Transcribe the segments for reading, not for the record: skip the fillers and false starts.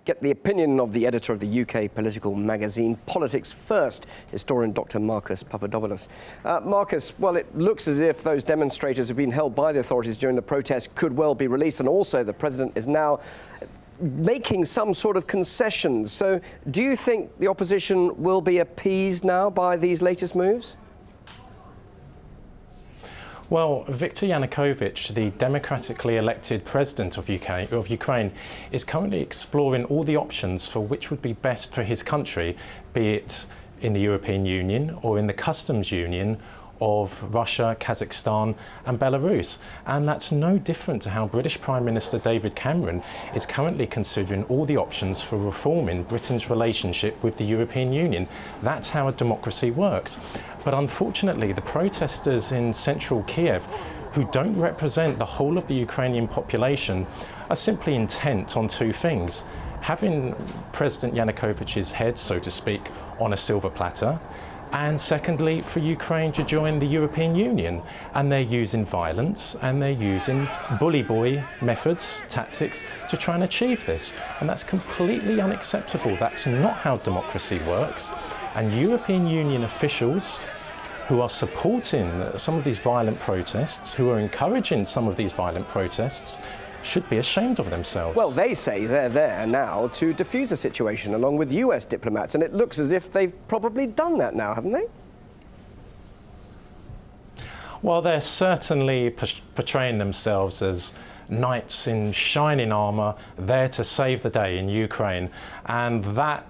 get the opinion of the editor of the UK political magazine Politics First, historian Dr Marcus Papadopoulos. Marcus, well, it looks as if those demonstrators who've been held by the authorities during the protest could well be released, and also the president is now making some sort of concessions. So do you think the opposition will be appeased now by these latest moves? Well, Viktor Yanukovych, the democratically elected president of Ukraine, is currently exploring all the options for which would be best for his country, be it in the European Union or in the customs union of Russia, Kazakhstan and Belarus. And that's no different to how British Prime Minister David Cameron is currently considering all the options for reforming Britain's relationship with the European Union. That's how a democracy works. But unfortunately, the protesters in central Kiev, who don't represent the whole of the Ukrainian population, are simply intent on two things: having President Yanukovych's head, so to speak, on a silver platter, and secondly, for Ukraine to join the European Union. And they're using violence and they're using bully boy methods, tactics, to try and achieve this. And that's completely unacceptable. That's not how democracy works. And European Union officials who are supporting some of these violent protests, who are encouraging some of these violent protests, should be ashamed of themselves. Well, they say they're there now to defuse the situation along with US diplomats, and it looks as if they've probably done that now, haven't they? Well, they're certainly portraying themselves as knights in shining armour, there to save the day in Ukraine, and that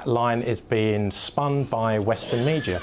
line is being spun by Western media.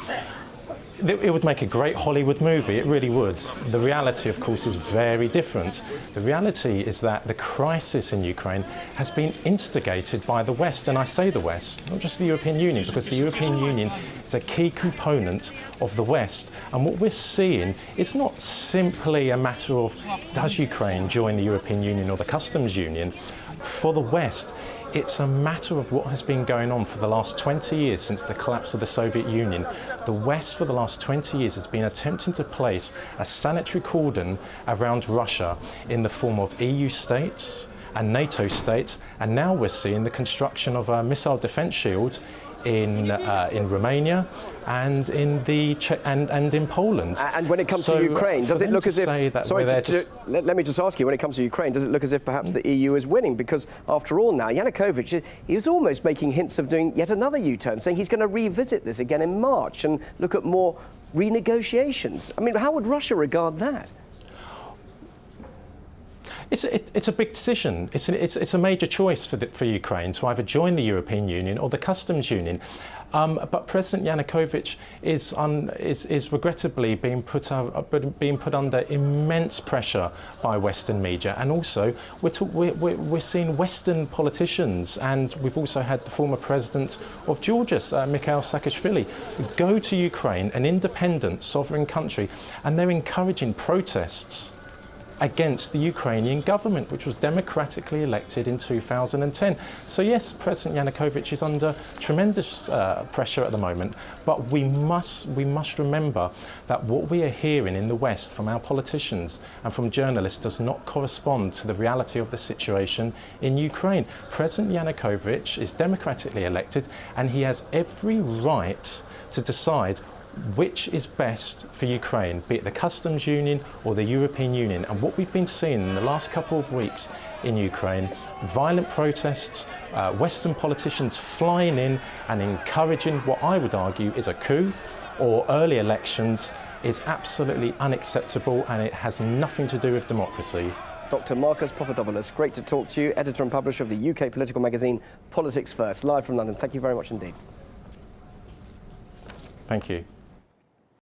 It would make a great Hollywood movie, it really would. The reality, of course, is very different. The reality is that the crisis in Ukraine has been instigated by the West, and I say the West, not just the European Union, because the European Union is a key component of the West. And what we're seeing is not simply a matter of does Ukraine join the European Union or the customs union. For the West, it's a matter of what has been going on for the last 20 years since the collapse of the Soviet Union. The West for the last 20 years has been attempting to place a sanitary cordon around Russia in the form of EU states and NATO states, and now we're seeing the construction of a missile defence shield in Romania and in in Poland. And when it comes to Ukraine, does it look as if? Let me just ask you. When it comes to Ukraine, does it look as if perhaps the EU is winning? Because after all, now Yanukovych, he was almost making hints of doing yet another U-turn, saying he's going to revisit this again in March and look at more renegotiations. I mean, how would Russia regard that? It's a big decision. It's a major choice for Ukraine to either join the European Union or the customs union. But President Yanukovych is regrettably being put under immense pressure by Western media, and also we're seeing Western politicians, and we've also had the former president of Georgia, Mikhail Saakashvili, go to Ukraine, an independent, sovereign country, and they're encouraging protests against the Ukrainian government, which was democratically elected in 2010. So yes, President Yanukovych is under tremendous pressure at the moment, but we must remember that what we are hearing in the West from our politicians and from journalists does not correspond to the reality of the situation in Ukraine. President Yanukovych is democratically elected, and he has every right to decide which is best for Ukraine, be it the customs union or the European Union. And what we've been seeing in the last couple of weeks in Ukraine, violent protests, Western politicians flying in and encouraging what I would argue is a coup or early elections, is absolutely unacceptable, and it has nothing to do with democracy. Dr Marcus Papadopoulos, great to talk to you, editor and publisher of the UK political magazine Politics First, live from London. Thank you very much indeed. Thank you.